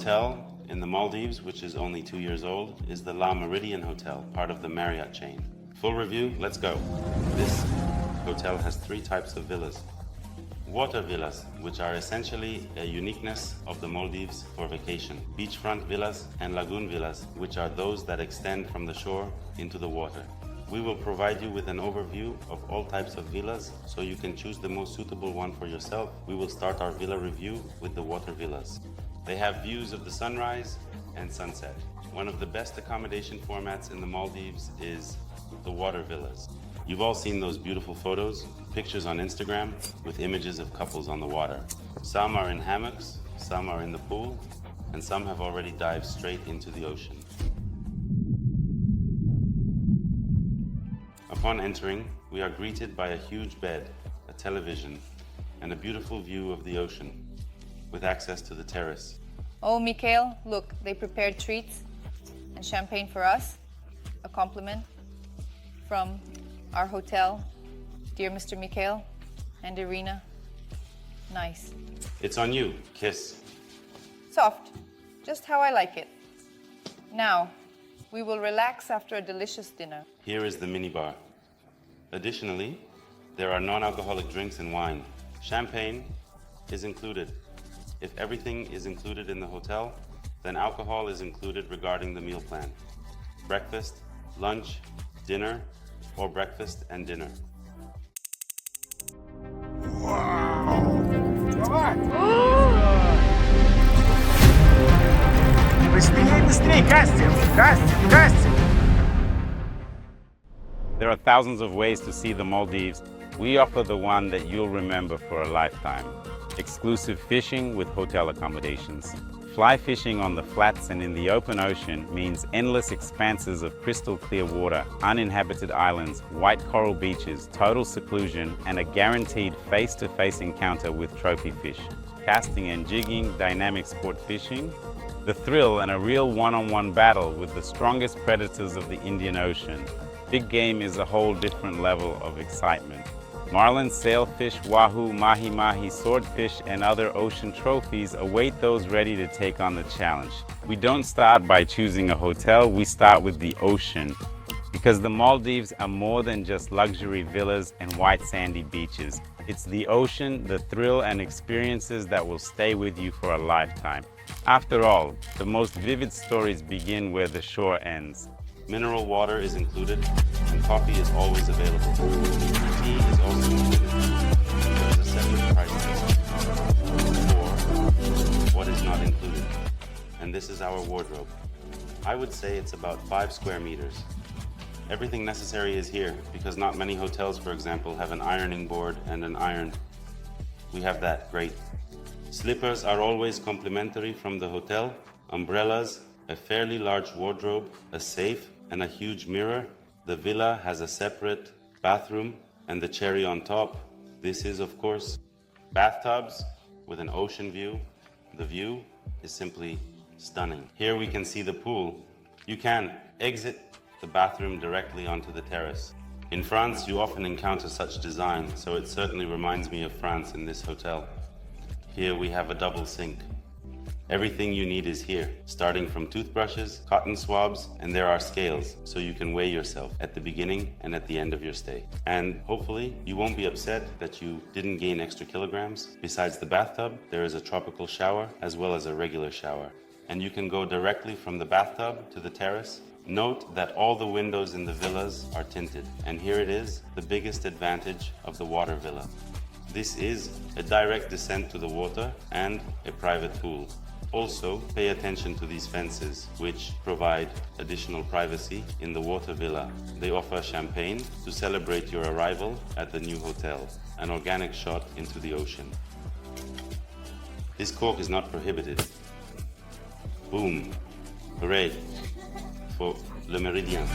hotel in the Maldives, which is only 2 years old, is the La Meridien Hotel, part of the Marriott chain. Full review, let's go. This hotel has 3 types of villas. Water villas, which are essentially a uniqueness of the Maldives for vacation. Beachfront villas and lagoon villas, which are those that extend from the shore into the water. We will provide you with an overview of all types of villas so you can choose the most suitable one for yourself. We will start our villa review with the water villas. They have views of the sunrise and sunset. One of the best accommodation formats in the Maldives is the water villas. You've all seen those beautiful photos, pictures on Instagram with images of couples on the water. Some are in hammocks, some are in the pool, and some have already dived straight into the ocean. Upon entering, we are greeted by a huge bed, a television, and a beautiful view of the ocean, with access to the terrace. Oh, Mikhail, look, they prepared treats and champagne for us, a compliment from our hotel, dear Mr. Mikhail and Irina. Nice. It's on you. Kiss. Soft, just how I like it. Now, we will relax after a delicious dinner. Here is the minibar. Additionally, there are non-alcoholic drinks and wine. Champagne is included. If everything is included in the hotel, then alcohol is included regarding the meal plan. Breakfast, lunch, dinner, or breakfast and dinner. Быстрее, быстрее, кастинг, кастинг, кастинг! There are thousands of ways to see the Maldives. We offer the one that you'll remember for a lifetime. Exclusive fishing with hotel accommodations. Fly fishing on the flats and in the open ocean means endless expanses of crystal clear water, uninhabited islands, white coral beaches, total seclusion, and a guaranteed face-to-face encounter with trophy fish. Casting and jigging, dynamic sport fishing, the thrill and a real one-on-one battle with the strongest predators of the Indian Ocean. Big game is a whole different level of excitement. Marlin, sailfish, wahoo, mahi-mahi, swordfish, and other ocean trophies await those ready to take on the challenge. We don't start by choosing a hotel, we start with the ocean. Because the Maldives are more than just luxury villas and white sandy beaches. It's the ocean, the thrill and experiences that will stay with you for a lifetime. After all, the most vivid stories begin where the shore ends. Mineral water is included, and coffee is always available. Tea is also included. There is a separate price list for what is not included. And this is our wardrobe. I would say it's about 5 square meters. Everything necessary is here, because not many hotels, for example, have an ironing board and an iron. We have that, great. Slippers are always complimentary from the hotel. Umbrellas, a fairly large wardrobe, a safe, and a huge mirror. The villa has a separate bathroom, and the cherry on top, this is, of course, bathtubs with an ocean view. The view is simply stunning. Here we can see the pool. You can exit the bathroom directly onto the terrace. In France, you often encounter such design, so it certainly reminds me of France in this hotel. Here we have a double sink. Everything you need is here, starting from toothbrushes, cotton swabs, and there are scales, so you can weigh yourself at the beginning and at the end of your stay. And hopefully, you won't be upset that you didn't gain extra kilograms. Besides the bathtub, there is a tropical shower as well as a regular shower. And you can go directly from the bathtub to the terrace. Note that all the windows in the villas are tinted, and here it is, the biggest advantage of the water villa. This is a direct descent to the water and a private pool. Also, pay attention to these fences, which provide additional privacy in the water villa. They offer champagne to celebrate your arrival at the new hotel, an organic shot into the ocean. This cork is not prohibited. Boom. Hooray for Le Méridien.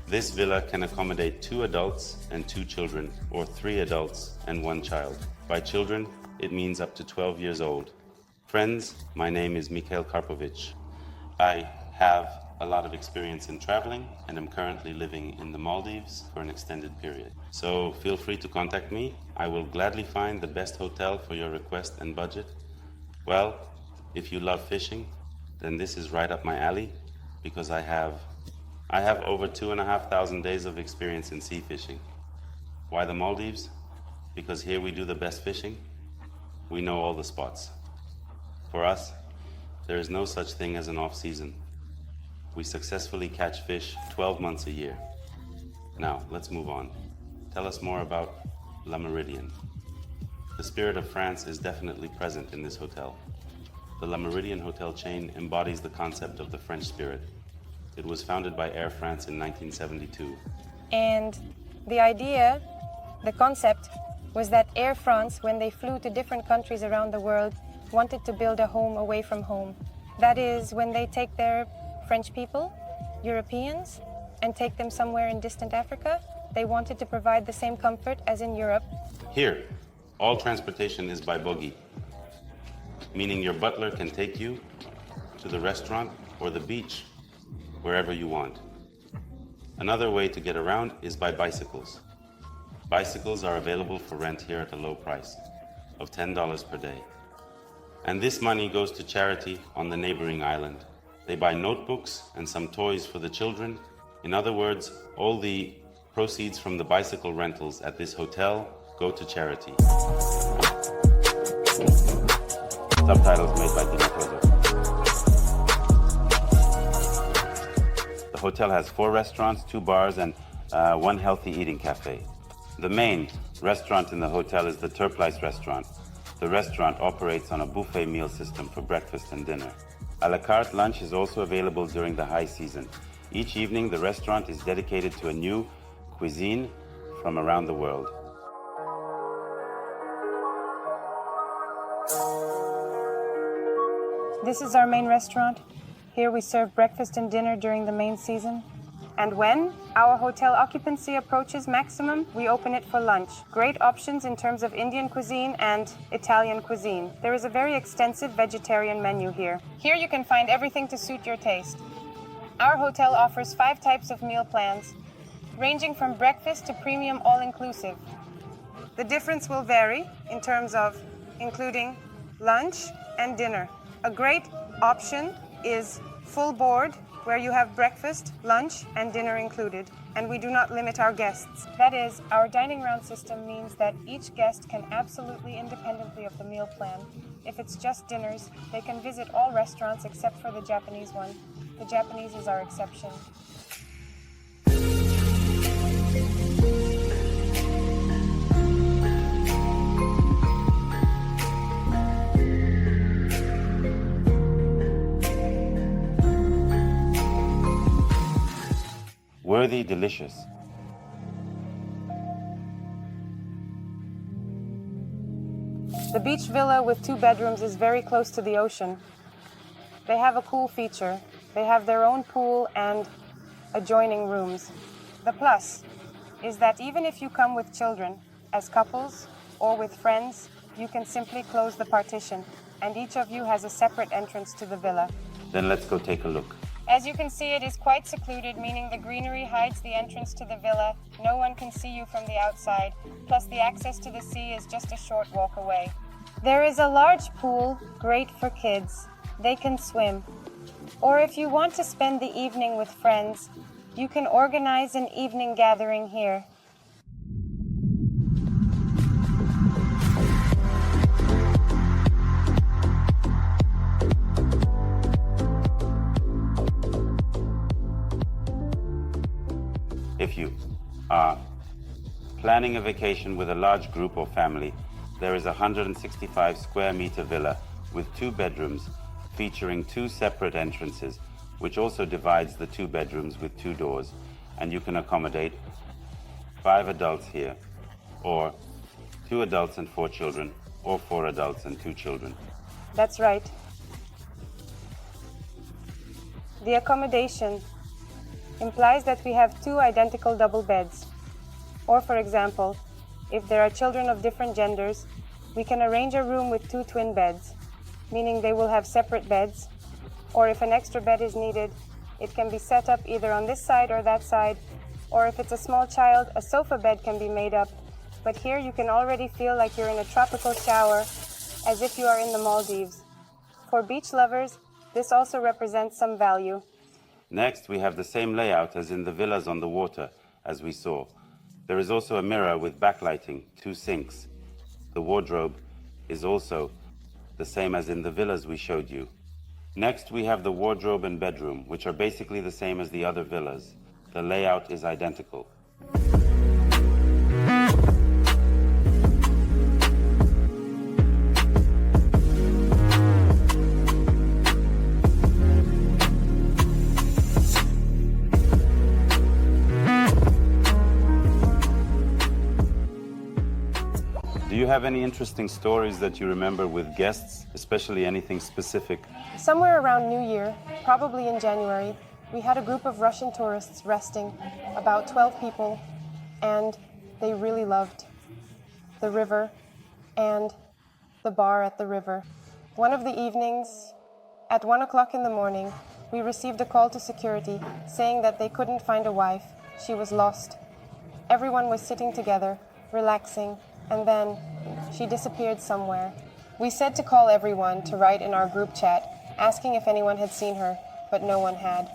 This villa can accommodate 2 adults and 2 children, or 3 adults and 1 child. By children, it means up to 12 years old. Friends, my name is Mikhail Karpovich. I have a lot of experience in traveling and am currently living in the Maldives for an extended period. So feel free to contact me. I will gladly find the best hotel for your request and budget. Well, if you love fishing, then this is right up my alley because I have over 2,500 days of experience in sea fishing. Why the Maldives? Because here we do the best fishing. We know all the spots. For us, there is no such thing as an off-season. We successfully catch fish 12 months a year. Now, let's move on. Tell us more about La Méridien. The spirit of France is definitely present in this hotel. The La Méridien hotel chain embodies the concept of the French spirit. It was founded by Air France in 1972. And the idea, the concept, was that Air France, when they flew to different countries around the world, wanted to build a home away from home. That is, when they take their French people, Europeans, and take them somewhere in distant Africa, they wanted to provide the same comfort as in Europe. Here, all transportation is by buggy, meaning your butler can take you to the restaurant or the beach, wherever you want. Another way to get around is by bicycles. Bicycles are available for rent here at a low price of $10 per day. And this money goes to charity on the neighboring island. They buy notebooks and some toys for the children. In other words, all the proceeds from the bicycle rentals at this hotel go to charity. Subtitles made by Dina. The hotel has 4 restaurants, 2 bars, and 1 healthy eating cafe. The main restaurant in the hotel is the Turpleiss restaurant. The restaurant operates on a buffet meal system for breakfast and dinner. A la carte lunch is also available during the high season. Each evening, the restaurant is dedicated to a new cuisine from around the world. This is our main restaurant. Here we serve breakfast and dinner during the main season. And when our hotel occupancy approaches maximum, we open it for lunch. Great options in terms of Indian cuisine and Italian cuisine. There is a very extensive vegetarian menu here. Here you can find everything to suit your taste. Our hotel offers 5 types of meal plans, ranging from breakfast to premium all-inclusive. The difference will vary in terms of including lunch and dinner. A great option is full board, where you have breakfast, lunch, and dinner included, and we do not limit our guests. That is, our dining round system means that each guest can absolutely independently of the meal plan. If it's just dinners, they can visit all restaurants except for the Japanese one. The Japanese is our exception. Worthy, delicious. The beach villa with 2 bedrooms is very close to the ocean. They have a cool feature. They have their own pool and adjoining rooms. The plus is that even if you come with children, as couples or with friends, you can simply close the partition, and each of you has a separate entrance to the villa. Then let's go take a look. As you can see, it is quite secluded, meaning the greenery hides the entrance to the villa. No one can see you from the outside, plus the access to the sea is just a short walk away. There is a large pool, great for kids. They can swim. Or if you want to spend the evening with friends, you can organize an evening gathering here. If you are planning a vacation with a large group or family, there is a 165 square meter villa with 2 bedrooms featuring 2 separate entrances, which also divides the 2 bedrooms with 2 doors, and you can accommodate 5 adults here, or 2 adults and 4 children, or 4 adults and 2 children. That's right. The accommodation implies that we have 2 identical double beds. Or for example, if there are children of different genders, we can arrange a room with 2 twin beds, meaning they will have separate beds. Or if an extra bed is needed, It can be set up either on this side or that side, or if it's a small child, a sofa bed can be made up. But here you can already feel like you're in a tropical shower, as if you are in the Maldives. For beach lovers, this also represents some value. Next, we have the same layout as in the villas on the water, as we saw. There is also a mirror with backlighting, 2 sinks. The wardrobe is also the same as in the villas we showed you. Next, we have the wardrobe and bedroom, which are basically the same as the other villas. The layout is identical. Do you have any interesting stories that you remember with guests, especially anything specific? Somewhere around New Year, probably in January, we had a group of Russian tourists resting, about 12 people, and they really loved the river and the bar at the river. One of the evenings, at 1 o'clock in the morning, we received a call to security saying that they couldn't find a wife. She was lost. Everyone was sitting together, relaxing, and then she disappeared somewhere. We said to call everyone to write in our group chat, asking if anyone had seen her, but no one had.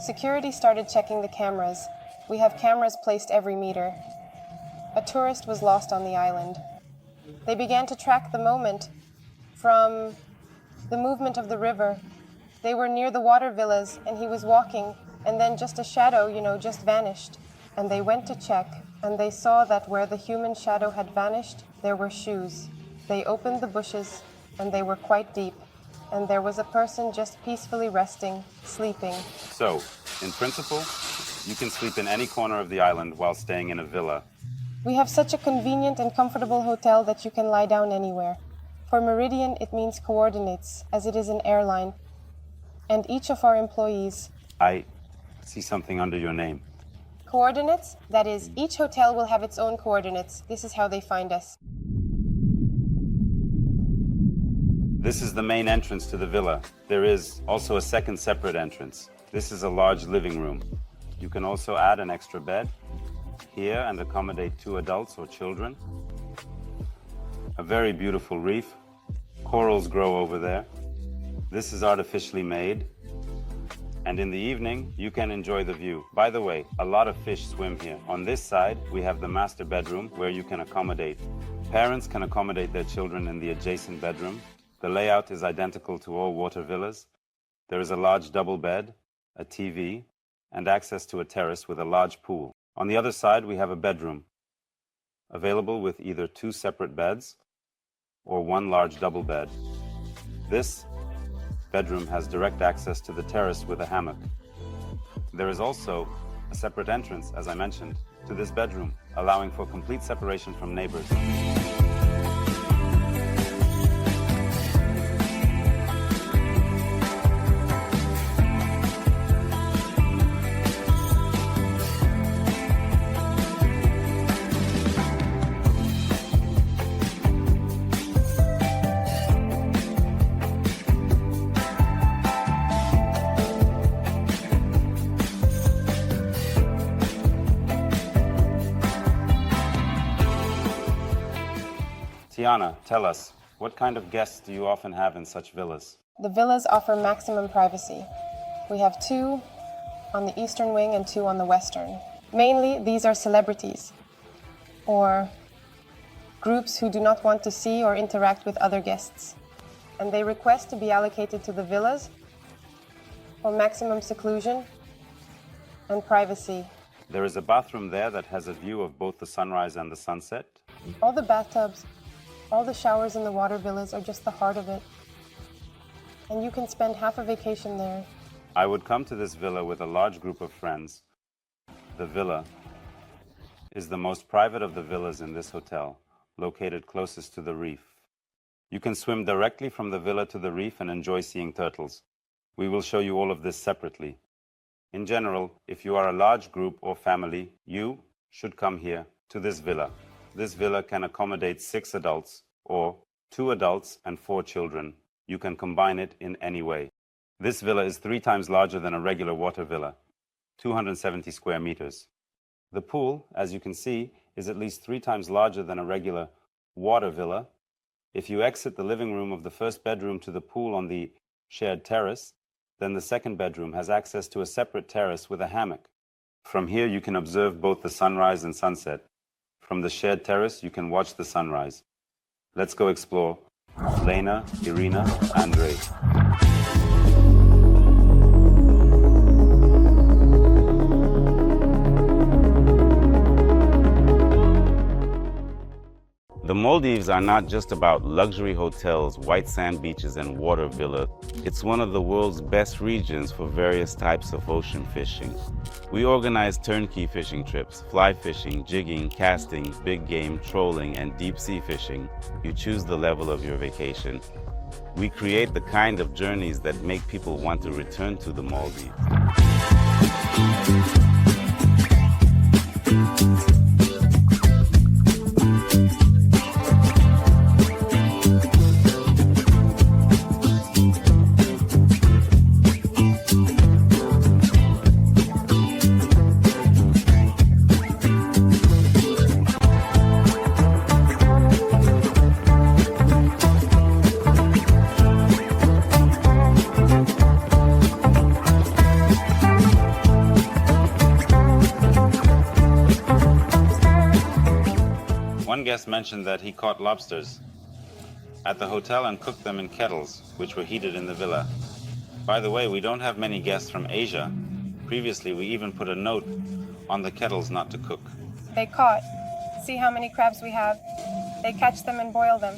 Security started checking the cameras. We have cameras placed every meter. A tourist was lost on the island. They began to track the moment from the movement of the river. They were near the water villas, and he was walking, and then just a shadow, just vanished. And they went to check, and they saw that where the human shadow had vanished, there were shoes. They opened the bushes, and they were quite deep, and there was a person just peacefully resting, sleeping. So, in principle, you can sleep in any corner of the island while staying in a villa. We have such a convenient and comfortable hotel that you can lie down anywhere. For Meridien, it means coordinates, as it is an airline. And each of our employees... I see something under your name. Coordinates? That is, each hotel will have its own coordinates. This is how they find us. This is the main entrance to the villa. There is also a second separate entrance. This is a large living room. You can also add an extra bed here and accommodate 2 adults or children. A very beautiful reef. Corals grow over there. This is artificially made. And in the evening, you can enjoy the view. By the way, a lot of fish swim here. On this side, we have the master bedroom where you can accommodate. Parents can accommodate their children in the adjacent bedroom. The layout is identical to all water villas. There is a large double bed, a TV, and access to a terrace with a large pool. On the other side, we have a bedroom, available with either 2 separate beds or 1 large double bed. This bedroom has direct access to the terrace with a hammock. There is also a separate entrance, as I mentioned, to this bedroom, allowing for complete separation from neighbors. Tiana, tell us, what kind of guests do you often have in such villas? The villas offer maximum privacy. We have 2 on the eastern wing and 2 on the western. Mainly, these are celebrities or groups who do not want to see or interact with other guests. And they request to be allocated to the villas for maximum seclusion and privacy. There is a bathroom there that has a view of both the sunrise and the sunset. All the bathtubs, all the showers in the water villas are just the heart of it. And you can spend half a vacation there. I would come to this villa with a large group of friends. The villa is the most private of the villas in this hotel, located closest to the reef. You can swim directly from the villa to the reef and enjoy seeing turtles. We will show you all of this separately. In general, if you are a large group or family, you should come here to this villa. This villa can accommodate 6 adults or 2 adults and 4 children. You can combine it in any way. This villa is 3 times larger than a regular water villa, 270 square meters. The pool, as you can see, is at least 3 times larger than a regular water villa. If you exit the living room of the first bedroom to the pool on the shared terrace, then the second bedroom has access to a separate terrace with a hammock. From here you can observe both the sunrise and sunset. From the shared terrace you can watch the sunrise. Let's go explore Lena, Irina, Andrei. The Maldives are not just about luxury hotels, white sand beaches, and water villas. It's one of the world's best regions for various types of ocean fishing. We organize turnkey fishing trips, fly fishing, jigging, casting, big game, trolling, and deep sea fishing. You choose the level of your vacation. We create the kind of journeys that make people want to return to the Maldives. One guest mentioned that he caught lobsters at the hotel and cooked them in kettles, which were heated in the villa. By the way, we don't have many guests from Asia. Previously, we even put a note on the kettles not to cook. They caught. See how many crabs we have. They catch them and boil them.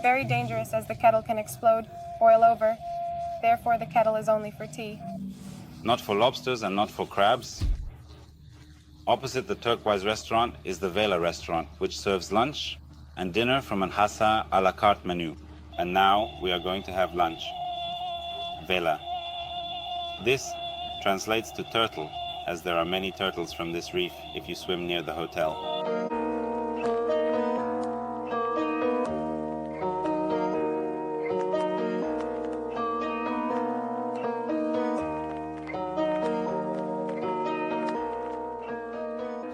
Very dangerous, as the kettle can explode, boil over. Therefore, the kettle is only for tea. Not for lobsters and not for crabs. Opposite the Turquoise restaurant is the Velaa restaurant, which serves lunch and dinner from an Hassa a la carte menu. And now we are going to have lunch. Velaa. This translates to turtle, as there are many turtles from this reef if you swim near the hotel.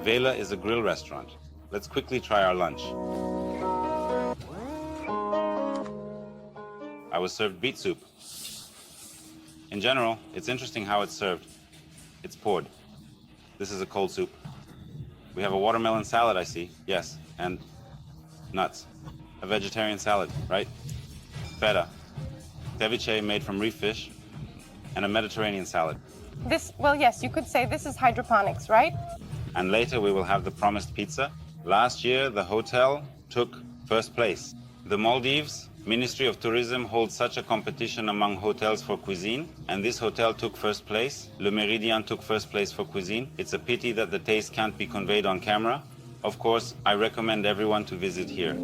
Velaa is a grill restaurant. Let's quickly try our lunch. I was served beet soup. In general, it's interesting how it's served. It's poured. This is a cold soup. We have a watermelon salad, I see. Yes, and nuts. A vegetarian salad, right? Feta. Ceviche made from reef fish. And a Mediterranean salad. Well, yes, you could say this is hydroponics, right? And later we will have the promised pizza. Last year, the hotel took first place. The Maldives Ministry of Tourism holds such a competition among hotels for cuisine, and this hotel took first place. Le Méridien took first place for cuisine. It's a pity that the taste can't be conveyed on camera. Of course, I recommend everyone to visit here.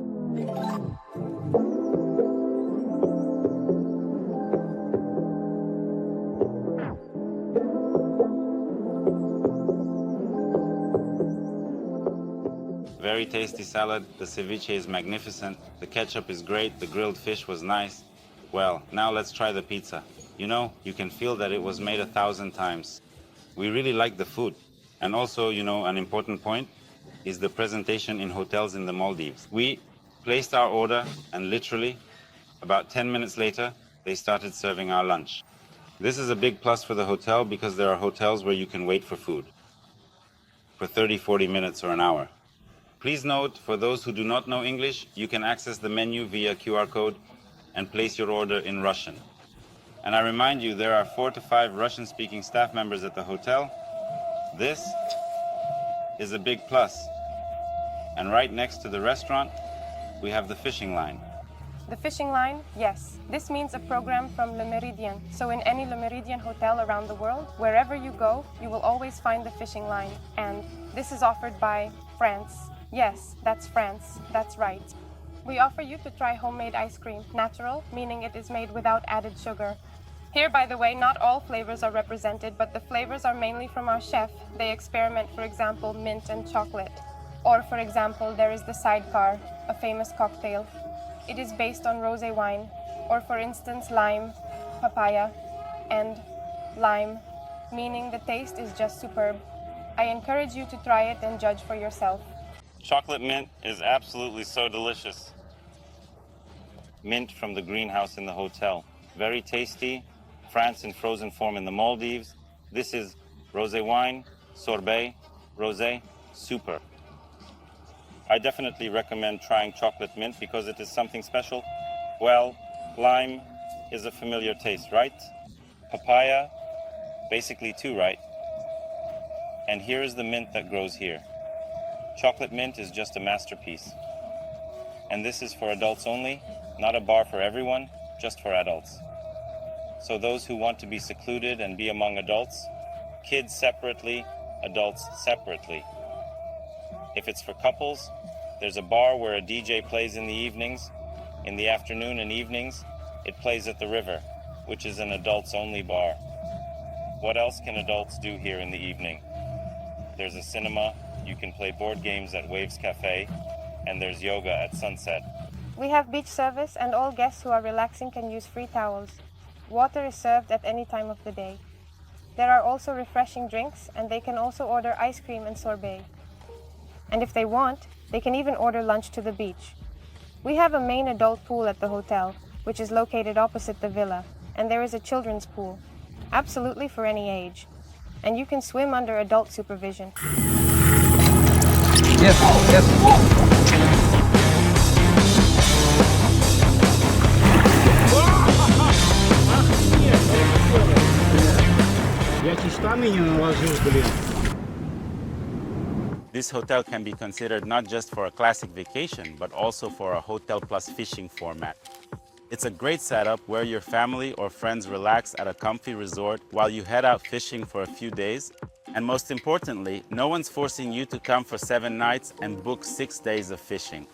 Very tasty salad. The ceviche is magnificent. The ketchup is great. The grilled fish was nice. Well, now let's try the pizza. You know, you can feel that it was made 1,000 times. We really like the food. And also, you know, an important point is the presentation in hotels in the Maldives. We placed our order and literally about 10 minutes later, they started serving our lunch. This is a big plus for the hotel because there are hotels where you can wait for food for 30, 40 minutes or an hour. Please note, for those who do not know English, you can access the menu via QR code and place your order in Russian. And I remind you, there are 4 to 5 Russian-speaking staff members at the hotel. This is a big plus. And right next to the restaurant, we have the fishing line. The fishing line, yes. This means a program from Le Meridien. So in any Le Meridien hotel around the world, wherever you go, you will always find the fishing line. And this is offered by France. Yes, that's France. That's right. We offer you to try homemade ice cream, natural, meaning it is made without added sugar. Here, by the way, not all flavors are represented, but the flavors are mainly from our chef. They experiment, for example, mint and chocolate. Or, for example, there is the sidecar, a famous cocktail. It is based on rosé wine. Or, for instance, lime, papaya. and lime, meaning the taste is just superb. I encourage you to try it and judge for yourself. Chocolate mint is absolutely so delicious. Mint from the greenhouse in the hotel. Very tasty. France in frozen form in the Maldives. This is rosé wine, sorbet, rosé, super. I definitely recommend trying chocolate mint because it is something special. Well, lime is a familiar taste, right? Papaya, basically too, right? And here is the mint that grows here. Chocolate mint is just a masterpiece. And this is for adults only, not a bar for everyone, just for adults. So those who want to be secluded and be among adults, kids separately, adults separately. If it's for couples, there's a bar where a DJ plays in the evenings. In the afternoon and evenings, it plays at the river, which is an adults-only bar. What else can adults do here in the evening? There's a cinema, you can play board games at Waves Café, and there's yoga at sunset. We have beach service and all guests who are relaxing can use free towels. Water is served at any time of the day. There are also refreshing drinks and they can also order ice cream and sorbet. And if they want, they can even order lunch to the beach. We have a main adult pool at the hotel, which is located opposite the villa, and there is a children's pool, absolutely for any age. And you can swim under adult supervision. Yes, yes. Я эти штаны не наложил, блин. This hotel can be considered not just for a classic vacation, but also for a hotel plus fishing format. It's a great setup where your family or friends relax at a comfy resort while you head out fishing for a few days. And most importantly, no one's forcing you to come for 7 nights and book 6 days of fishing.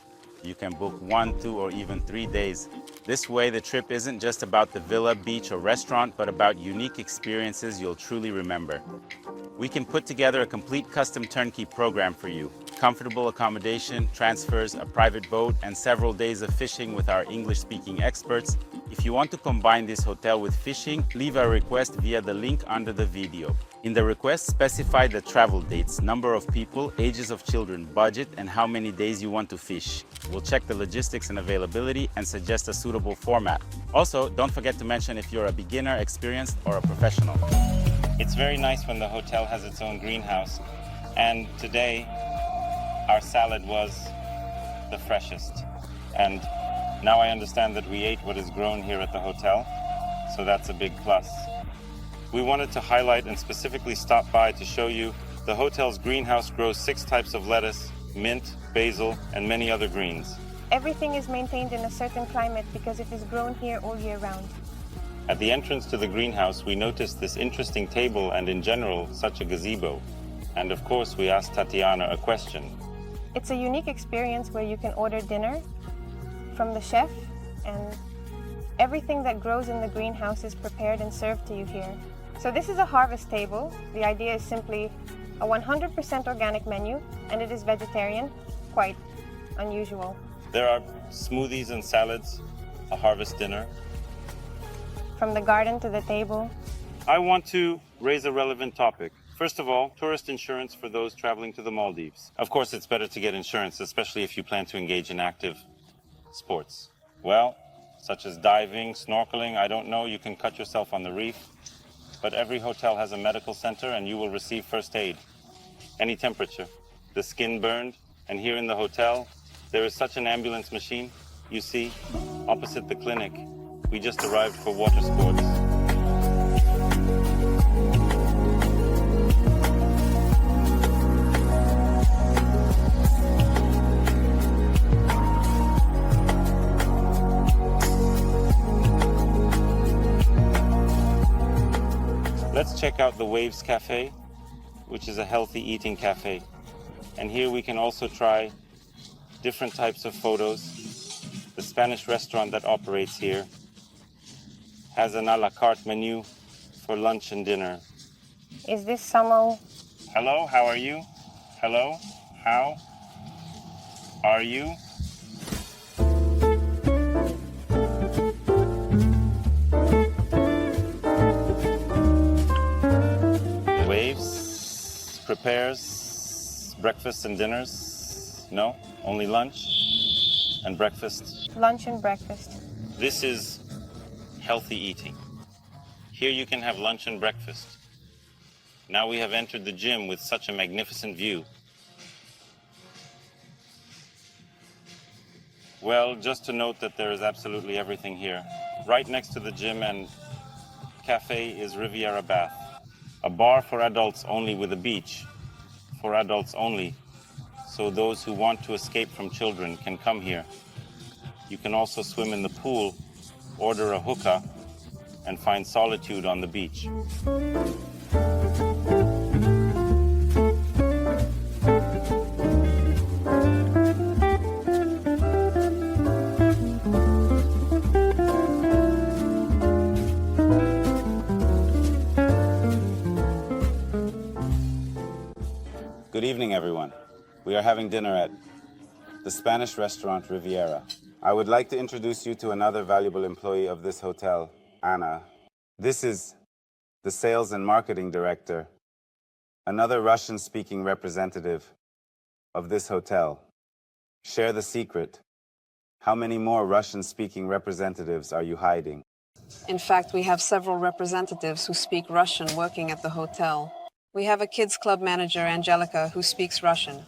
You can book 1, 2, or even 3 days. This way, the trip isn't just about the villa, beach, or restaurant, but about unique experiences you'll truly remember. We can put together a complete custom turnkey program for you. Comfortable accommodation, transfers, a private boat, and several days of fishing with our English-speaking experts. If you want to combine this hotel with fishing, leave a request via the link under the video. In the request, specify the travel dates, number of people, ages of children, budget, and how many days you want to fish. We'll check the logistics and availability and suggest a suitable format. Also, don't forget to mention if you're a beginner, experienced, or a professional. It's very nice when the hotel has its own greenhouse. And today, our salad was the freshest. And now I understand that we ate what is grown here at the hotel, so that's a big plus. We wanted to highlight and specifically stop by to show you the hotel's greenhouse grows 6 types of lettuce, mint, basil, and many other greens. Everything is maintained in a certain climate because it is grown here all year round. At the entrance to the greenhouse, we noticed this interesting table and in general, such a gazebo. And of course, we asked Tatiana a question. It's a unique experience where you can order dinner from the chef, and everything that grows in the greenhouse is prepared and served to you here. So this is a harvest table. The idea is simply a 100% organic menu, and it is vegetarian, quite unusual. There are smoothies and salads, a harvest dinner. From the garden to the table. I want to raise a relevant topic. First of all, tourist insurance for those traveling to the Maldives. Of course, it's better to get insurance, especially if you plan to engage in active sports. Well, such as diving, snorkeling, I don't know, you can cut yourself on the reef. But every hotel has a medical center and you will receive first aid. Any temperature, the skin burned, and here in the hotel, there is such an ambulance machine, you see, opposite the clinic. We just arrived for water sports. Let's check out the Waves Café, which is a healthy eating cafe. And here we can also try different types of photos. The Spanish restaurant that operates here has an a la carte menu for lunch and dinner. Is this Samo? Hello, how are you? Hello, how are you? prepares breakfast and dinners? No? Only lunch and breakfast? Lunch and breakfast. This is healthy eating. Here you can have lunch and breakfast. Now we have entered the gym with such a magnificent view. Well, just to note that there is absolutely everything here. Right next to the gym and cafe is Riviera Bath, a bar for adults only with a beach, for adults only, so those who want to escape from children can come here. You can also swim in the pool, order a hookah, and find solitude on the beach. Good evening, everyone. We are having dinner at the Spanish restaurant Riviera. I would like to introduce you to another valuable employee of this hotel, Anna. This is the sales and marketing director, another Russian-speaking representative of this hotel. Share the secret. How many more Russian-speaking representatives are you hiding? In fact, we have several representatives who speak Russian working at the hotel. We have a kids club manager, Angelica, who speaks Russian.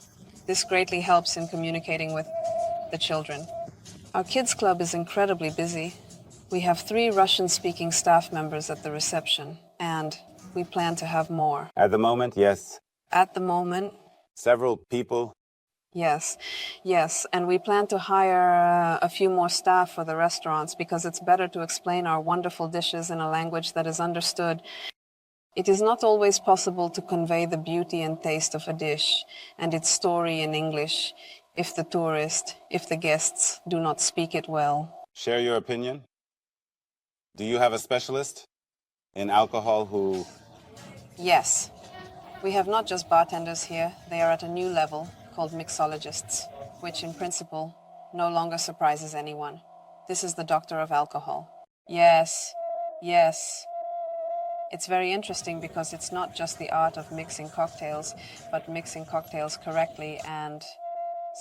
This greatly helps in communicating with the children. Our kids club is incredibly busy. We have 3 Russian-speaking staff members at the reception, and we plan to have more. At the moment, yes. At the moment, Several people. yes, and we plan to hire a few more staff for the restaurants because it's better to explain our wonderful dishes in a language that is understood. It is not always possible to convey the beauty and taste of a dish and its story in English if the guests do not speak it well. Share your opinion. Do you have a specialist in alcohol who... Yes, we have not just bartenders here, they are at a new level called Mixologists, which in principle no longer surprises anyone. This is the doctor of alcohol. Yes. It's very interesting because it's not just the art of mixing cocktails, but mixing cocktails correctly and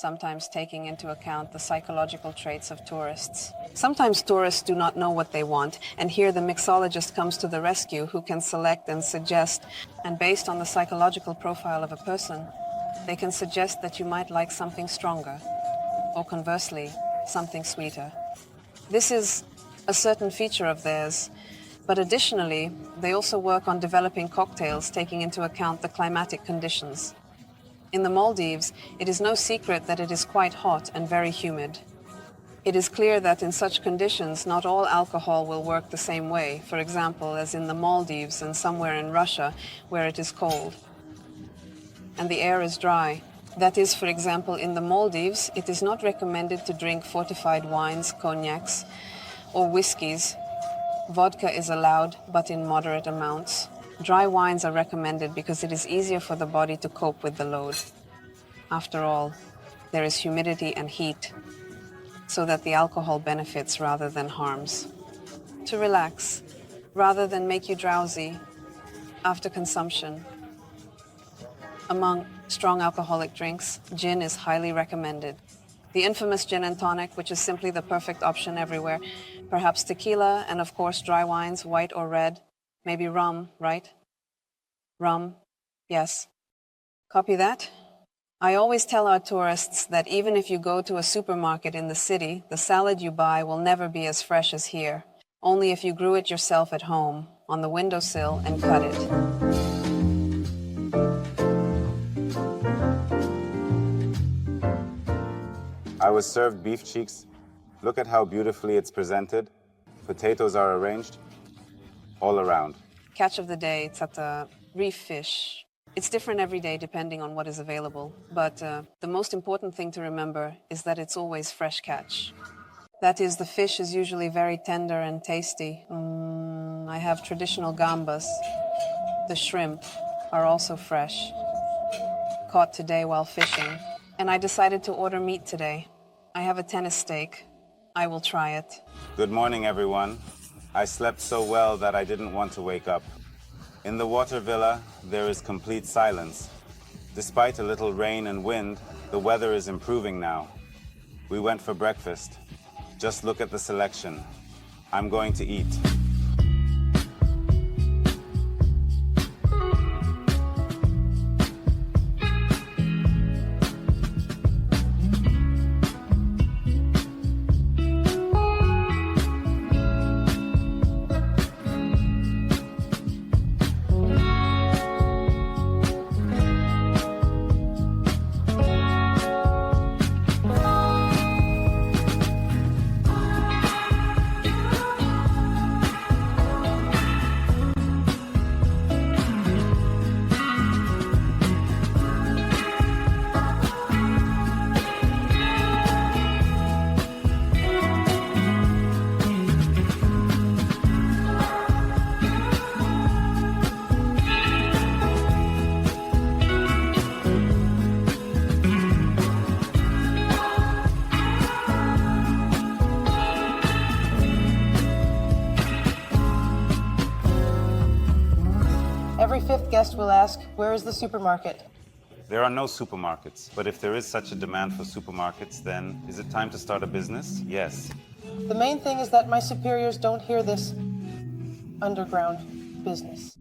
sometimes taking into account the psychological traits of tourists. Sometimes tourists do not know what they want, and here the mixologist comes to the rescue who can select and suggest, and based on the psychological profile of a person, they can suggest that you might like something stronger, or conversely, something sweeter. This is a certain feature of theirs. But additionally, they also work on developing cocktails taking into account the climatic conditions. In the Maldives, it is no secret that it is quite hot and very humid. It is clear that in such conditions, not all alcohol will work the same way, for example, as in the Maldives and somewhere in Russia, where it is cold and the air is dry. That is, for example, in the Maldives, it is not recommended to drink fortified wines, cognacs, or whiskeys. Vodka is allowed, but in moderate amounts. Dry wines are recommended because it is easier for the body to cope with the load. After all, there is humidity and heat, so that the alcohol benefits rather than harms. To relax, rather than make you drowsy after consumption. Among strong alcoholic drinks, gin is highly recommended. The infamous gin and tonic, which is simply the perfect option everywhere. Perhaps tequila, and of course dry wines, white or red. Maybe rum, right? Rum, yes. Copy that? I always tell our tourists that even if you go to a supermarket in the city, the salad you buy will never be as fresh as here. Only if you grew it yourself at home, on the windowsill, and cut it. I was served beef cheeks. Look at how beautifully it's presented. Potatoes are arranged all around. Catch of the day, it's at the reef fish. It's different every day depending on what is available. But the most important thing to remember is that it's always fresh catch. That is, the fish is usually very tender and tasty. I have traditional gambas. The shrimp are also fresh. Caught today while fishing. And I decided to order meat today. I have a tennis steak. I will try it. Good morning, everyone. I slept so well that I didn't want to wake up. In the water villa, there is complete silence. Despite a little rain and wind, the weather is improving now. We went for breakfast. Just look at the selection. I'm going to eat. Every fifth guest will ask, where is the supermarket? There are no supermarkets, but if there is such a demand for supermarkets, then is it time to start a business? Yes. The main thing is that my superiors don't hear this underground business.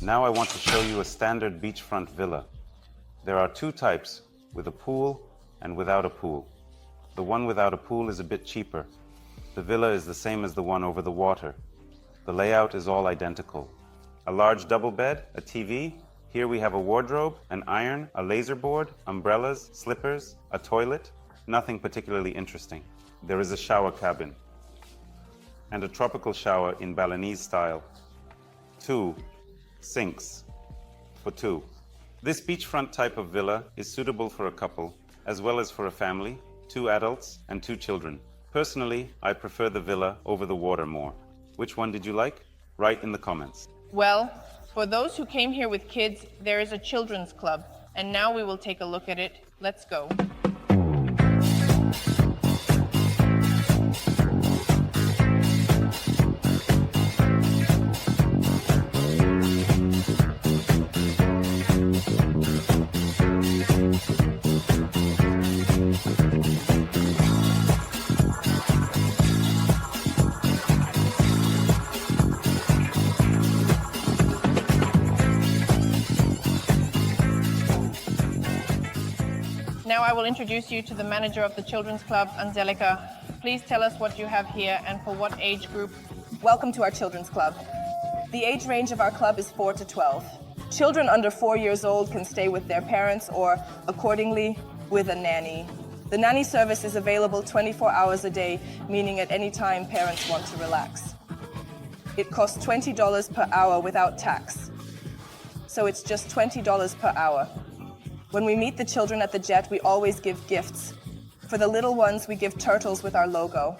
Now I want to show you a standard beachfront villa. There are two types, with a pool and without a pool. The one without a pool is a bit cheaper. The villa is the same as the one over the water. The layout is all identical. A large double bed, a TV. Here we have a wardrobe, an iron, a laser board, umbrellas, slippers, a toilet. Nothing particularly interesting. There is a shower cabin and a tropical shower in Balinese style. 2 sinks for 2. This beachfront type of villa is suitable for a couple, as well as for a family, 2 adults and 2 children. Personally, I prefer the villa over the water more. Which one did you like? Write in the comments. Well, for those who came here with kids, there is a children's club, and now we will take a look at it. Let's go. Now I will introduce you to the manager of the Children's Club, Angelica. Please tell us what you have here and for what age group. Welcome to our Children's Club. The age range of our club is 4 to 12. Children under 4 years old can stay with their parents or, accordingly, with a nanny. The nanny service is available 24 hours a day, meaning at any time parents want to relax. It costs $20 per hour without tax, so it's just $20 per hour. When we meet the children at the jet, we always give gifts. For the little ones, we give turtles with our logo.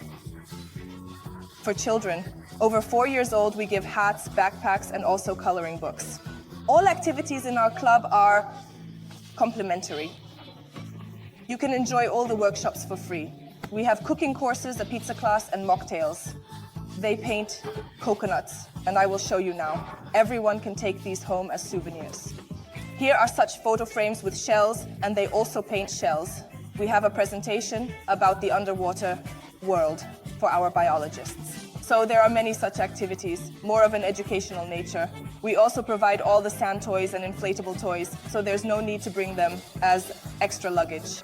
For children over 4 years old, we give hats, backpacks, and also coloring books. All activities in our club are complimentary. You can enjoy all the workshops for free. We have cooking courses, a pizza class, and mocktails. They paint coconuts, and I will show you now. Everyone can take these home as souvenirs. Here are such photo frames with shells, and they also paint shells. We have a presentation about the underwater world for our biologists. So there are many such activities, more of an educational nature. We also provide all the sand toys and inflatable toys, so there's no need to bring them as extra luggage.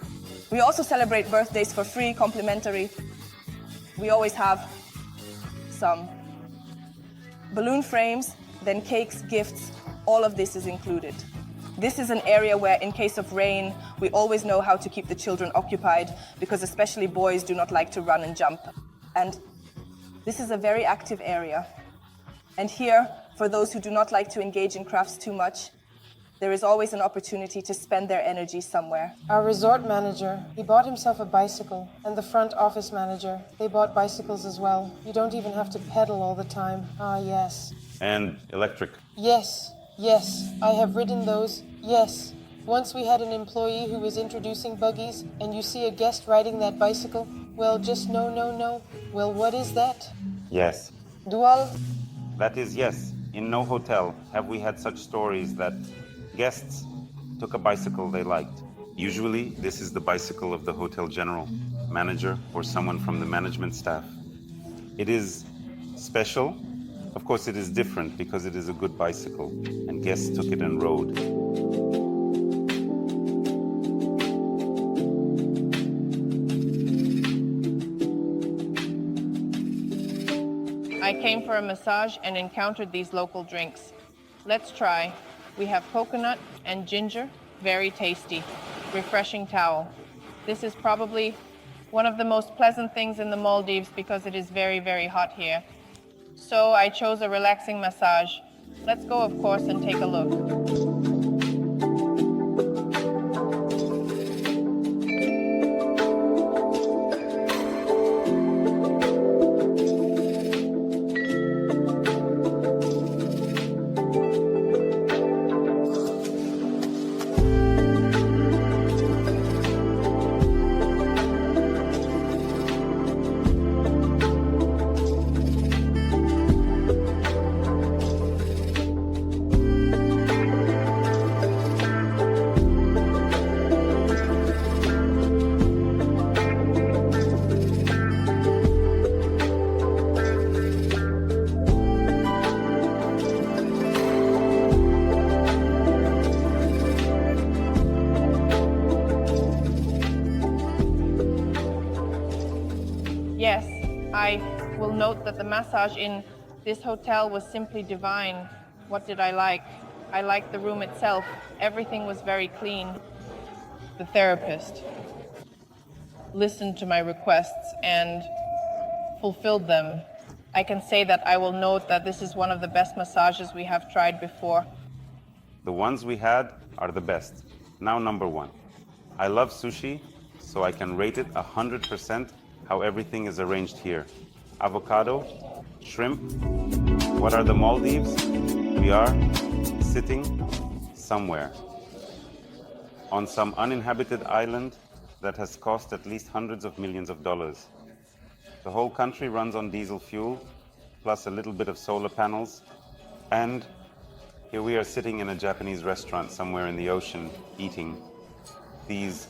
We also celebrate birthdays for free, complimentary. We always have some balloon frames, then cakes, gifts, all of this is included. This is an area where, in case of rain, we always know how to keep the children occupied, because especially boys do not like to run and jump. And this is a very active area. And here, for those who do not like to engage in crafts too much, there is always an opportunity to spend their energy somewhere. Our resort manager, he bought himself a bicycle, and the front office manager, they bought bicycles as well. You don't even have to pedal all the time. Ah, yes. And electric. Yes, yes, I have ridden those, yes. Once we had an employee who was introducing buggies, and you see a guest riding that bicycle, well, just no. Well, what is that? Yes. Dual? That is yes. In no hotel have we had such stories that guests took a bicycle they liked. Usually, this is the bicycle of the hotel general, manager, or someone from the management staff. It is special. Of course, it is different because it is a good bicycle, and guests took it and rode. I came for a massage and encountered these local drinks. Let's try. We have coconut and ginger, very tasty. Refreshing towel. This is probably one of the most pleasant things in the Maldives because it is very, very hot here. So I chose a relaxing massage. Let's go, of course, and take a look. Yes, I will note that the massage in this hotel was simply divine. What did I like? I liked the room itself. Everything was very clean. The therapist listened to my requests and fulfilled them. I can say that I will note that this is one of the best massages we have tried before. The ones we had are the best. Now number one. I love sushi, so I can rate it 100% how everything is arranged here. Avocado, shrimp. What are the Maldives? We are sitting somewhere on some uninhabited island that has cost at least hundreds of millions of dollars. The whole country runs on diesel fuel, plus a little bit of solar panels, and here we are sitting in a Japanese restaurant somewhere in the ocean, eating these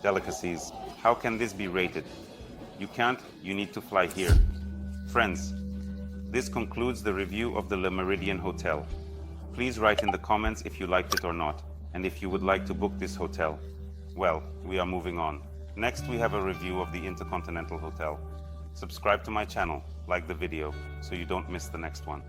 delicacies. How can this be rated? You can't, you need to fly here. Friends, this concludes the review of the Le Meridien Hotel. Please write in the comments if you liked it or not, and if you would like to book this hotel. Well, we are moving on. Next, we have a review of the InterContinental Hotel. Subscribe to my channel, like the video, so you don't miss the next one.